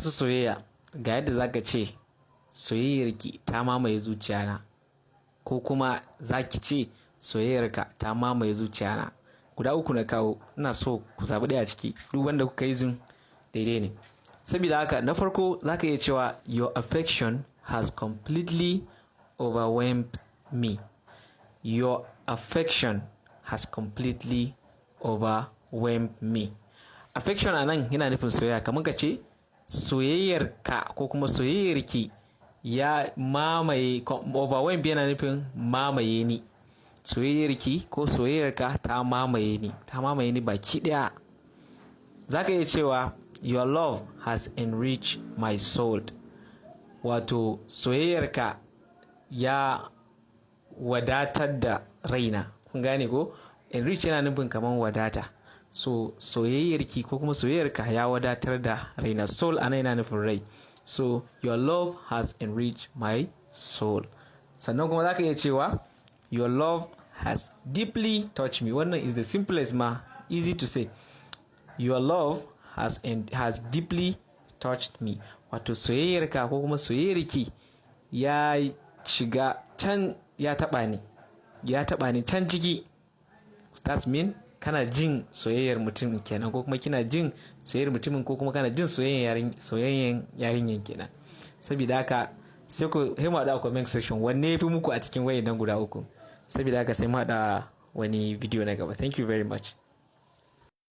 masu soyayya, ga yadda zaka ce soyayyarki ta mamaye zuciyana, ko kuma zaki ce soyayyarka ta mamaye zuciyana. Guda uku na kawo, ina so ku zaɓi ɗaya ciki, duk wanda kuka yi zun daidai ne. Saboda haka na farko zaka iya cewa your affection has completely overwhelmed me. Your affection has completely overwhelmed me. Affection anan yana nufin soyayya, kamar ka ce soyayyarka ko kuma soyayyarki ya mamaye. Overwhelmed yana nufin mamaye ni. Soyayyarki ko soyayyarka ta mamaye ni baki daya. Zaka iya cewa your love has enriched my soul. Wato soyayyarka ya wadatar da raina. Kun gane ko? Enrich yana nufin kamar wadata. So soyayyarki ko kuma soyayyarka ya wadatar da raina. Soul ana yana nufin rai. So your love has enriched my soul. Sannan kuma zaka iya cewa your love has deeply touched me. Wannan is the simplest ma, easy to say. Your love has deeply touched me. Wato soyayyarka ko kuma soyayyarki ya shiga can, ya taba ni can ciki. That's mean kana jin soyayyar mutum kenan, ko kuma kina jin soyayyar mutumin, ko kuma kana jin soyayyen yarinyan kenan. Saboda haka sai ku hima da comment section wanne yafi muku a cikin wayannan guda uku. Saboda haka sai mu haɗa wani video na gaba. Thank you very much.